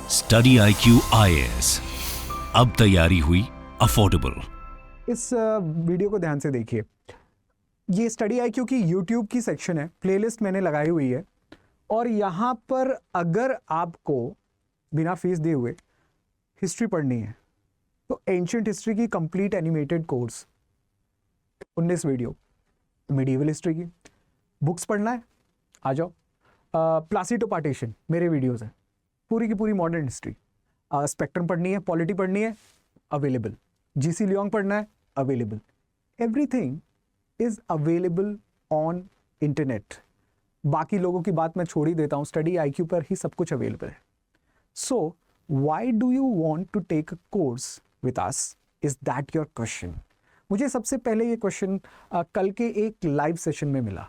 Study IQ IAS, अब तैयारी हुई अफोर्डेबल। इस वीडियो को ध्यान से देखिए। ये स्टडी IQ की यूट्यूब की सेक्शन है, प्लेलिस्ट मैंने लगाई हुई है और यहाँ पर अगर आपको बिना फीस दिए हुए हिस्ट्री पढ़नी है तो एंशिएंट हिस्ट्री की complete animated course 19 video, medieval history की बुक्स पढ़ना है आ जाओ। प्लासीटो पार्टीशन मेरे वीडियोस हैं, पूरी की पूरी मॉडर्न हिस्ट्री। स्पेक्ट्रम पढ़नी है, पॉलिटी पढ़नी है, अवेलेबल। जीसी लियोंग पढ़ना है, available. Everything is available on internet. बाकी लोगों की बात मैं छोड़ ही देता हूँ, स्टडी IQ पर ही सब कुछ अवेलेबल है। So why do you want to take a course with us, is that your question? मुझे सबसे पहले ये क्वेश्चन कल के एक लाइव सेशन में मिला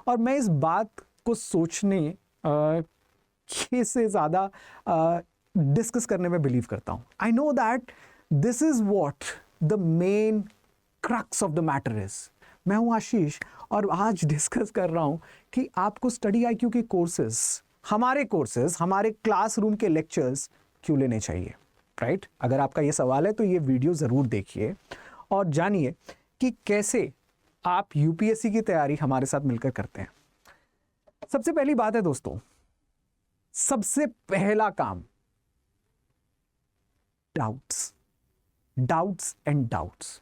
और मैं इस बात को सोचने से ज़्यादा डिस्कस करने में बिलीव करता हूँ। I know that this is what the main crux of the matter is. मैं हूँ आशीष और आज डिस्कस कर रहा हूँ कि आपको स्टडी IQ के कोर्सेज, हमारे क्लासरूम के लेक्चर्स क्यों लेने चाहिए, राइट? अगर आपका ये सवाल है तो ये वीडियो ज़रूर देखिए और जानिए कि कैसे आप UPSC की तैयारी हमारे साथ मिलकर करते हैं। सबसे पहली बात है दोस्तों, सबसे पहला काम डाउट्स एंड डाउट्स।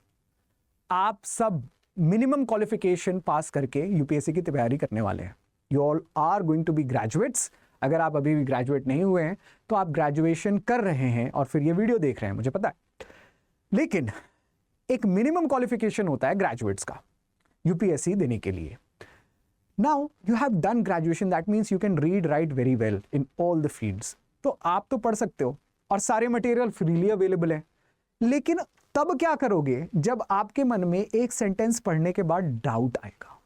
आप सब मिनिमम क्वालिफिकेशन पास करके UPSC की तैयारी करने वाले हैं। You all are going to be graduates. अगर आप अभी भी ग्रेजुएट नहीं हुए हैं तो आप ग्रेजुएशन कर रहे हैं और फिर ये वीडियो देख रहे हैं, मुझे पता है। लेकिन एक मिनिमम क्वालिफिकेशन होता है ग्रेजुएट्स का UPSC देने के लिए। Now you have done graduation, that means you can read, write very well in all the fields. तो आप तो पढ़ सकते हो और सारे मटेरियल फ्रीली अवेलेबल है। लेकिन तब क्या करोगे जब आपके मन में एक सेंटेंस पढ़ने के बाद डाउट आएगा?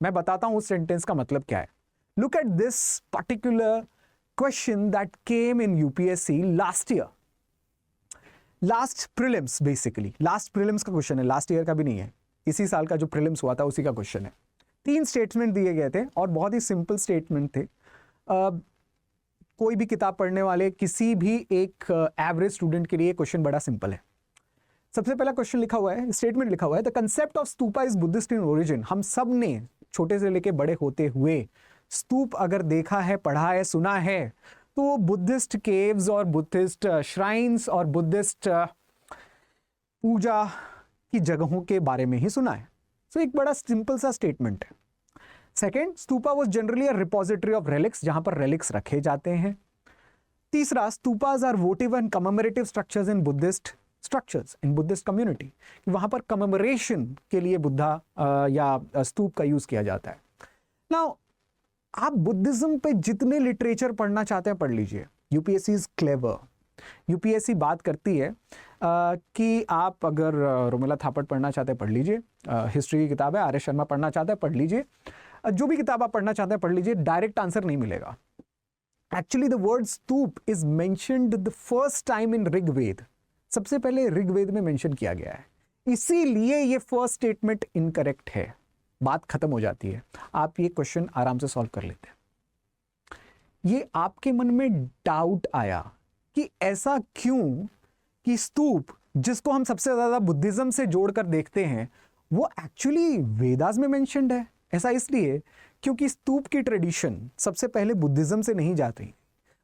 मैं बताता हूं उस सेंटेंस का मतलब क्या है। Look at this particular question that came in UPSC last year, last prelims. Basically last prelims का क्वेश्चन है, लास्ट ईयर का भी नहीं है, इसी साल का जो प्रीलिम्स हुआ था उसी का क्वेश्चन है। 3 स्टेटमेंट दिए गए थे और बहुत ही सिंपल स्टेटमेंट थे। कोई भी किताब पढ़ने वाले किसी भी एक एवरेज स्टूडेंट के लिए क्वेश्चन बड़ा सिंपल है। सबसे पहला क्वेश्चन लिखा हुआ है, स्टेटमेंट लिखा हुआ है, the concept of stupa is Buddhist in origin. हम सब ने छोटे से लेके बड़े होते हुए स्तूप अगर देखा है, पढ़ा है, सुना है तो बुद्धिस्ट केव्स और बुद्धिस्ट श्राइन्स और बुद्धिस्ट पूजा की जगहों के बारे में ही सुना है। तो एक बड़ा सिंपल सा स्टेटमेंट है। Second, stupa was generally a repository of relics, जहां पर रेलिक्स रखे जाते हैं। तीसरा, stupas are votive and commemorative structures in Buddhist structures in Buddhist community. वहां पर कमेमोरेशन के लिए बुद्धा या स्तूप का यूज किया जाता है। नाउ आप बुद्धिज्म पे जितने लिटरेचर पढ़ना चाहते हैं पढ़ लीजिए। UPSC is clever. UPSC बात करती है कि आप अगर रोमिला थापड़ पढ़ना चाहते हैं पढ़ लीजिए, हिस्ट्री की किताब है। RS शर्मा पढ़ना चाहते हैं पढ़ लीजिए, जो भी किताब आप पढ़ना चाहते हैं पढ़ लीजिए। डायरेक्ट आंसर नहीं मिलेगा। Actually the word stupa is mentioned the first time in Rigveda. सबसे पहले ऋग्वेद में मेंशन किया गया है, इसीलिए ये फर्स्ट स्टेटमेंट इनकरेक्ट है। बात खत्म हो जाती है, आप ये क्वेश्चन आराम से सॉल्व कर लेते हैं। ये आपके मन में डाउट आया कि ऐसा क्यों कि स्तूप, जिसको हम सबसे ज्यादा बुद्धिज्म से जोड़कर देखते हैं, वो एक्चुअली वेदास में मेंशन्ड है। ऐसा इसलिए क्योंकि स्तूप की ट्रेडिशन सबसे पहले बुद्धिज्म से नहीं जाती।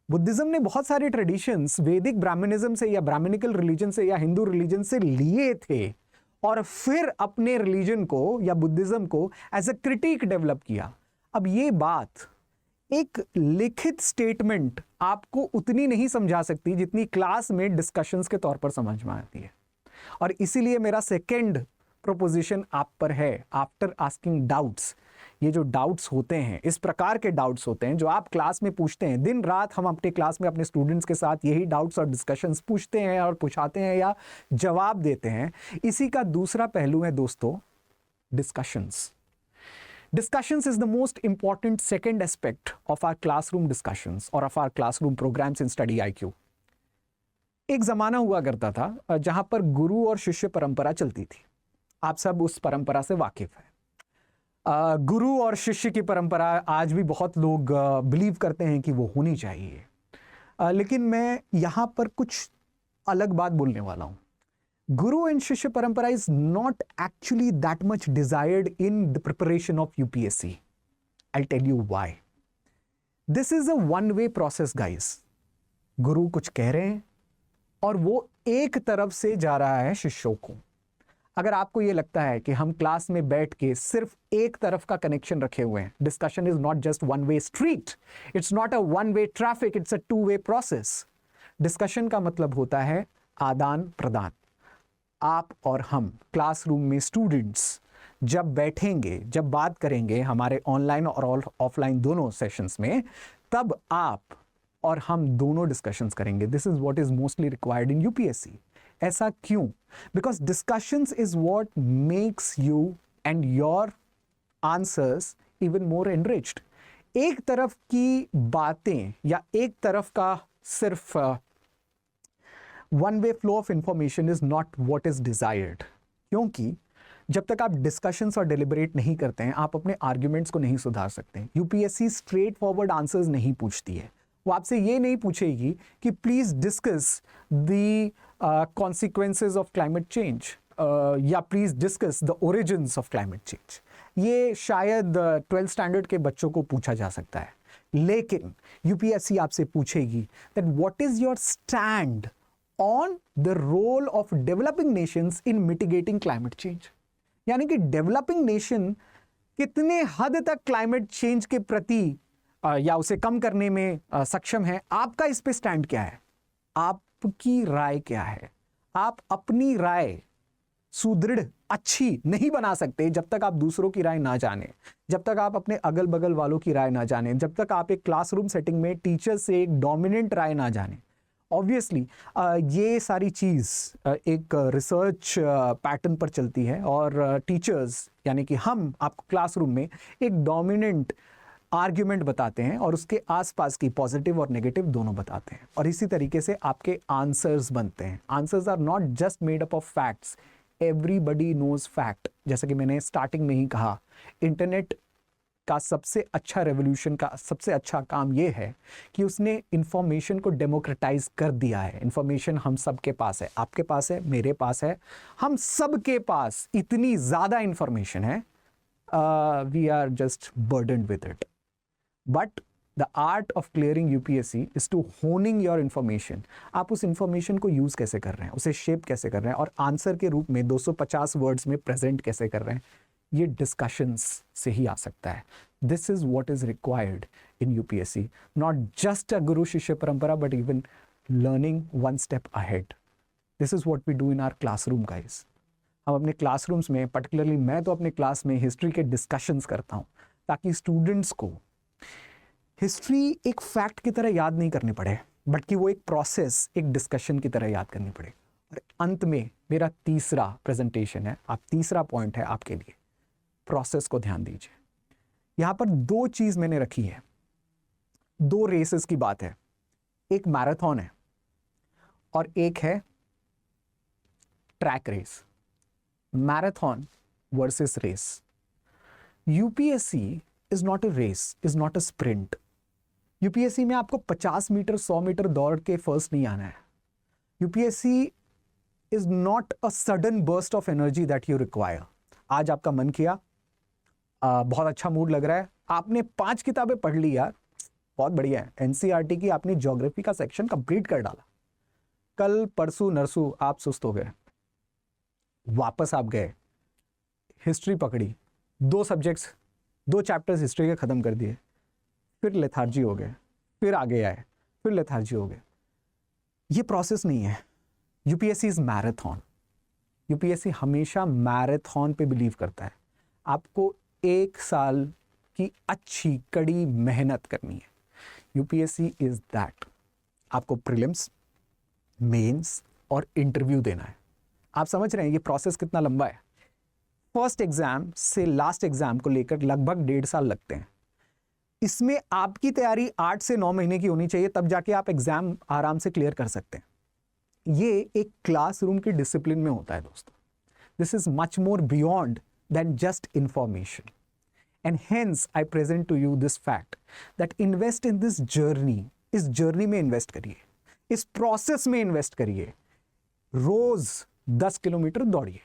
बुद्धिज्म ने बहुत सारे ट्रेडिशंस वैदिक ब्राह्मणिज्म से या ब्राह्मणिकल रिलीजन से या हिंदू रिलीजन से लिए थे और फिर अपने रिलीजन को या बुद्धिज्म को एज अ क्रिटिक डेवलप किया। अब ये बात एक लिखित स्टेटमेंट आपको उतनी नहीं समझा सकती जितनी क्लास में डिस्कशंस के तौर पर समझ में आती है। और इसीलिए मेरा सेकंड प्रोपोजिशन आप पर है, आफ्टर आस्किंग डाउट्स। ये जो डाउट्स होते हैं, इस प्रकार के डाउट्स होते हैं जो आप क्लास में पूछते हैं। दिन रात हम अपने क्लास में अपने स्टूडेंट्स के साथ यही डाउट्स और डिस्कशंस पूछते हैं और पूछाते हैं या जवाब देते हैं। इसी का दूसरा पहलू है दोस्तों, discussions. Discussions is the most important second aspect of our classroom discussions or of our classroom programs in Study IQ. एक जमाना हुआ करता था जहां पर गुरु और शिष्य परंपरा चलती थी। आप सब उस परंपरा से वाकिफ हैं। गुरु और शिष्य की परंपरा आज भी बहुत लोग बिलीव करते हैं कि वो होनी चाहिए। लेकिन मैं यहाँ पर कुछ अलग बात बोलने वाला हूँ. Guru and Shishya Parampara is not actually that much desired in the preparation of UPSC. I'll tell you why. This is a one-way process, guys. गुरु कुछ कह रहे हैं और वो एक तरफ से जा रहा है शिष्यों को. अगर आपको ये लगता है कि हम क्लास में बैठ के सिर्फ एक तरफ का कनेक्शन रखे हुए हैं, discussion is not just one way street, it's not a one way traffic, it's a two way process. Discussion का मतलब होता है आदान प्रदान. आप और हम क्लासरूम में स्टूडेंट्स जब बैठेंगे, जब बात करेंगे हमारे ऑनलाइन और ऑफलाइन दोनों सेशंस में, तब आप और हम दोनों डिस्कशंस करेंगे. This is what is mostly required in UPSC. ऐसा क्यों? Because discussions is what makes you and your answers even more enriched. एक तरफ की बातें या एक तरफ का सिर्फ one way flow of information is not what is desired. क्योंकि जब तक आप डिस्कशंस और डिलिबरेट नहीं करते हैं, आप अपने आर्ग्यूमेंट्स को नहीं सुधार सकते. यूपीएससी स्ट्रेट फॉरवर्ड आंसर्स नहीं पूछती है. वो आपसे ये नहीं पूछेगी कि please discuss the consequences of climate change या please discuss the origins of climate change. ये शायद 12th स्टैंडर्ड के बच्चों को पूछा जा सकता है. लेकिन यूपीएससी आपसे पूछेगी that what is your stand on the role of developing nations in mitigating climate change. यानी कि डेवलपिंग नेशन कितने हद तक क्लाइमेट चेंज के प्रति या उसे कम करने में सक्षम है. आपका इस पे स्टैंड क्या है? आपकी राय क्या है? आप अपनी राय सुदृढ़ अच्छी नहीं बना सकते जब तक आप दूसरों की राय ना जाने, जब तक आप अपने अगल बगल वालों की राय ना जाने, जब तक आप एक क्लासरूम सेटिंग में टीचर से एक डोमिनेंट राय ना जाने. ऑब्वियसली ये सारी चीज़ एक रिसर्च पैटर्न पर चलती है और टीचर्स यानी कि हम आपको क्लासरूम में एक डोमिनेंट आर्ग्यूमेंट बताते हैं और उसके आसपास की पॉजिटिव और नेगेटिव दोनों बताते हैं. और इसी तरीके से आपके आंसर्स बनते हैं. Answers are not just made up of facts. Everybody knows fact. जैसा कि मैंने स्टार्टिंग में ही कहा, इंटरनेट का सबसे अच्छा रेवोल्यूशन का सबसे अच्छा काम यह है कि उसने इंफॉर्मेशन को डेमोक्रेटाइज कर दिया है. इंफॉर्मेशन हम सबके पास है, आपके पास है, मेरे पास है, हम सबके पास इतनी ज़्यादा इंफॉर्मेशन है. We are just burdened with it. But the art of clearing UPSC is to honing your information. आप उस इंफॉर्मेशन को यूज़ कैसे कर रहे हैं, उसे शेप कैसे कर रहे हैं और आंसर के रूप में 250 वर्ड्स में प्रेजेंट कैसे कर रहे हैं. ये डिस्कशंस से ही आ सकता है. This is what is required in UPSC. Not just a guru shishya parampara but even learning one step ahead. This is what we do in our classroom guys. हम अपने क्लासरूम्स में, पर्टिकुलरली मैं तो अपने क्लास में हिस्ट्री के डिस्कशंस करता हूँ ताकि स्टूडेंट्स को हिस्ट्री एक फैक्ट की तरह याद नहीं करनी पड़े, बल्कि वो एक प्रोसेस, एक डिस्कशन की तरह याद करनी पड़े. और अंत में मेरा तीसरा प्रेजेंटेशन है, आप तीसरा पॉइंट है आपके लिए, प्रोसेस को ध्यान दीजिए. यहाँ पर दो चीज़ मैंने रखी है, दो रेसेस की बात है. एक मैराथन है और एक है track race. Marathon versus race. UPSC is not a race, is not a sprint. UPSC में आपको 50 मीटर 100 मीटर दौड़ के फर्स्ट नहीं आना है. UPSC is not a sudden burst of energy that you require. आज आपका मन किया, बहुत अच्छा मूड लग रहा है, आपने 5 किताबें पढ़ ली यार, बहुत बढ़िया है, एनसीईआरटी की आपने ज्योग्राफी का सेक्शन कंप्लीट कर डाला. कल परसों नरसों आप सुस्त हो गए, वापस आप गए, हिस्ट्री पकड़ी, 2 सब्जेक्ट्स 2 चैप्टर्स हिस्ट्री के ख़त्म कर दिए, फिर लेथार्जी हो गए, फिर आगे आए, फिर लेथार्जी हो गए. ये प्रोसेस नहीं है. UPSC is marathon. यूपीएससी हमेशा मैराथन पे बिलीव करता है. आपको 1 साल की अच्छी कड़ी मेहनत करनी है. UPSC is that. आपको प्रीलिम्स, मेंस और इंटरव्यू देना है. आप समझ रहे हैं ये प्रोसेस कितना लंबा है. फर्स्ट एग्जाम से लास्ट एग्जाम को लेकर लगभग 1.5 साल लगते हैं. इसमें आपकी तैयारी 8 से 9 महीने की होनी चाहिए, तब जाके आप एग्जाम आराम से क्लियर कर सकते हैं. ये एक क्लासरूम की डिसिप्लिन में होता है दोस्तों. This is much more beyond than just information. And hence I present to you this fact that invest in this journey इस जर्नी में इन्वेस्ट करिए, इस प्रोसेस में इन्वेस्ट करिए। रोज 10 किलोमीटर दौड़िए,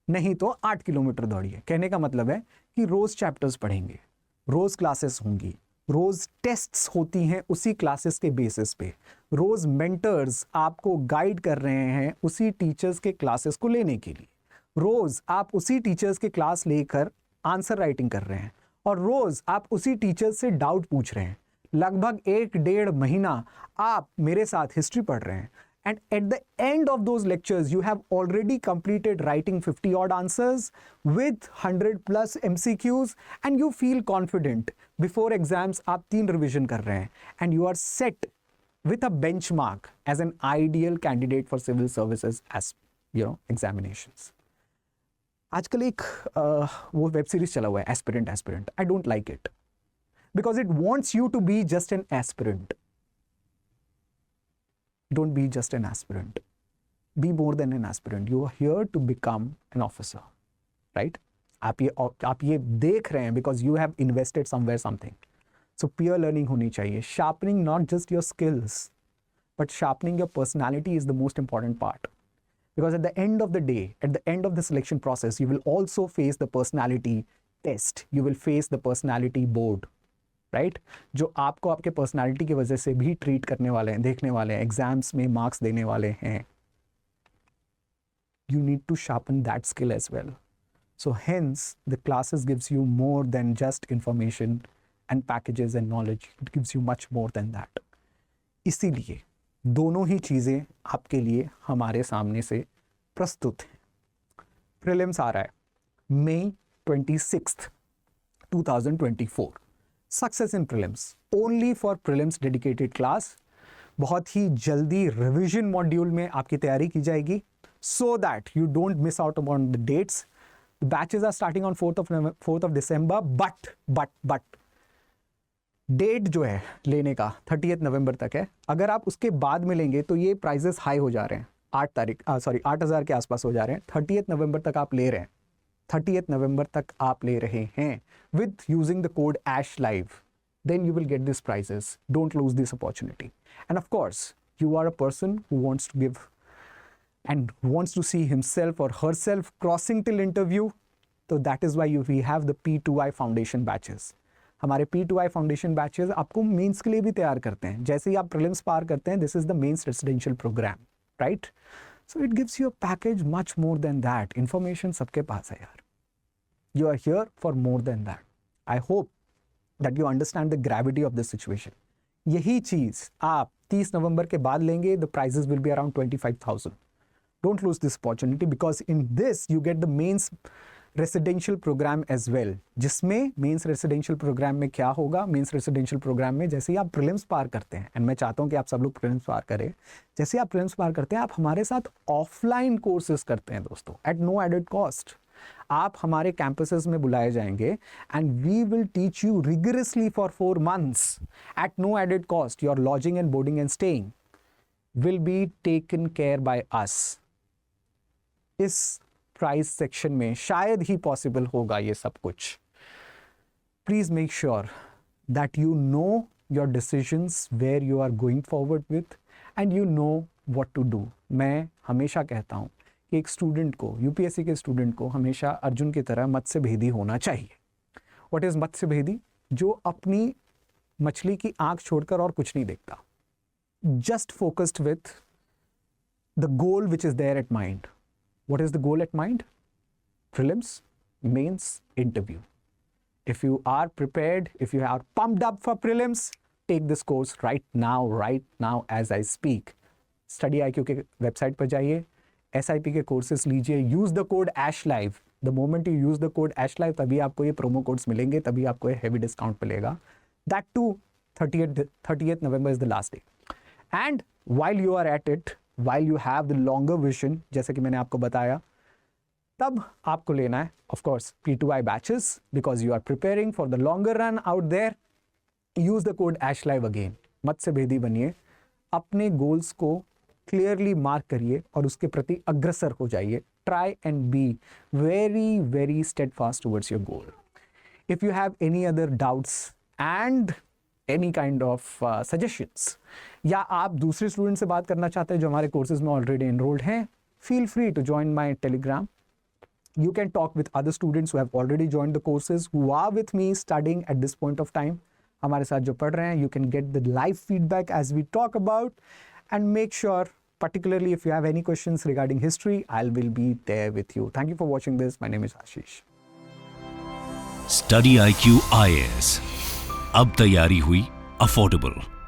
नहीं तो 8 किलोमीटर दौड़िए। कहने का मतलब है कि रोज चैप्टर्स पढ़ेंगे, रोज क्लासेस होंगी, रोज टेस्ट्स होती हैं उसी क्लासेस के बेसिस पे, रोज मेंटर्स आपको गाइड कर रहे हैं उसी टीचर्स के क्लासेस को लेने के लिए, रोज आप उसी टीचर्स के क्लास लेकर आंसर राइटिंग कर रहे हैं, और रोज आप उसी टीचर्स से डाउट पूछ रहे हैं। लगभग 1-1.5 महीना आप मेरे साथ हिस्ट्री पढ़ रहे हैं, and at the end of those lectures you have already completed writing 50 odd answers with 100 plus MCQs, and you feel confident before exams आप 3 revision कर रहे हैं, and you are set with a benchmark as an ideal candidate for civil services as examinations. आजकल एक वो web series चला हुआ है aspirant. I don't like it because it wants you to be just an aspirant. Don't be just an aspirant. Be more than an aspirant. You are here to become an officer, right? आप ये देख रहे हैं because you have invested somewhere something. So peer learning होनी चाहिए. Sharpening not just your skills, but sharpening your personality is the most important part. Because at the end of the day, at the end of the selection process, you will also face the personality test. You will face the personality board. Right जो आपको आपके personality की वजह से भी treat करने वाले हैं, देखने वाले हैं, एग्जाम्स में मार्क्स देने वाले हैं। You need to sharpen that skill as well. So hence the classes gives you more than just information and packages and knowledge, it gives you much more than that. इसीलिए दोनों ही चीज़ें आपके लिए हमारे सामने से प्रस्तुत हैं। प्रीलिम्स आ रहा है मई 26, 2024। Success in prelims, only for prelims dedicated class. बहुत ही जल्दी रिवीजन मॉड्यूल में आपकी तैयारी की जाएगी so that you don't miss out on the dates. The batches are starting on 4th of December, but date जो है लेने का 30th नवंबर तक है। अगर आप उसके बाद मिलेंगे तो ये प्राइजेस हाई हो जा रहे हैं, 8,000 के आसपास हो जा रहे हैं। 30th नवंबर तक आप ले रहे हैं, 30th नवंबर तक आप ले रहे हैं with using the code ASHLIVE, then you will get these prizes. Don't lose this opportunity. And of course, you are a person who wants to give and wants to see himself or herself crossing till interview. So that is why we have the P2I Foundation batches. हमारे P2I Foundation batches आपको mains के लिए भी तैयार करते हैं। जैसे ही आप प्रीलिम्स पार करते हैं, this is the mains residential program, right? So it gives you a package much more than that. Information सबके पास है यार। You are here for more than that. I hope that you understand the gravity of this situation. यही चीज आप 30 नवंबर के बाद लेंगे, the prizes will be around 25,000. Don't lose this opportunity because in this you get the mains residential program as well. जिसमें mains residential program में क्या होगा? Mains residential program में जैसे ही आप prelims पार करते हैं, and मैं चाहता हूँ कि आप सब लोग prelims पार करें, जैसे आप prelims पार करते हैं, आप हमारे साथ offline courses करते हैं दोस्तों, at no added cost. आप हमारे कैंपसेस में बुलाए जाएंगे and we will teach you rigorously for 4 months at no added cost. Your lodging and boarding and staying will be taken care by us. इस price section में शायद ही possible होगा ये सब कुछ। Please make sure that you know your decisions where you are going forward with and you know what to do. मैं हमेशा कहता हूँ कि एक स्टूडेंट को, यूपीएससी के स्टूडेंट को हमेशा अर्जुन की तरह मत्स्य भेदी होना चाहिए। व्हाट इज मत्स्य भेदी? जो अपनी मछली की आंख छोड़कर और कुछ नहीं देखता, just focused with the goal which is there at mind. What is the goal at mind? Prelims, mains, interview. If you are prepared, if you are pumped up for prelims, take this course right now as I speak. Study IQ के website पर जाइए, SIP के courses लीजिए, use the code ASHLIVE। The moment you use the code ASHLIVE, तभी आपको ये promo codes मिलेंगे, तभी आपको ये हेवी डिस्काउंट मिलेगा। That to 30th November is the last day. And while you are at it, while you have the longer vision, जैसे कि मैंने आपको बताया, तब आपको लेना है of course P2I batches because you are preparing for the longer run out there. Use the code ASHLIVE again. मत्स्य भेदी बनिए, अपने गोल्स को क्लियरली मार्क करिए और उसके प्रति अग्रसर हो जाइए। Try and be very very steadfast towards your goal. If you have any other doubts and any kind of suggestions, या आप दूसरे स्टूडेंट से बात करना चाहते हैं जो हमारे कोर्सेज में ऑलरेडी एनरोल्ड हैं, feel free to join my Telegram. You can talk with other students who have already joined the courses, who are with me studying at this point of time. हमारे साथ जो पढ़ रहे हैं, you can get the live feedback as we talk about, and make sure, particularly if you have any questions regarding history, I will be there with you. Thank you for watching this. My name is Ashish. Study IQ IAS. अब तैयारी हुई affordable.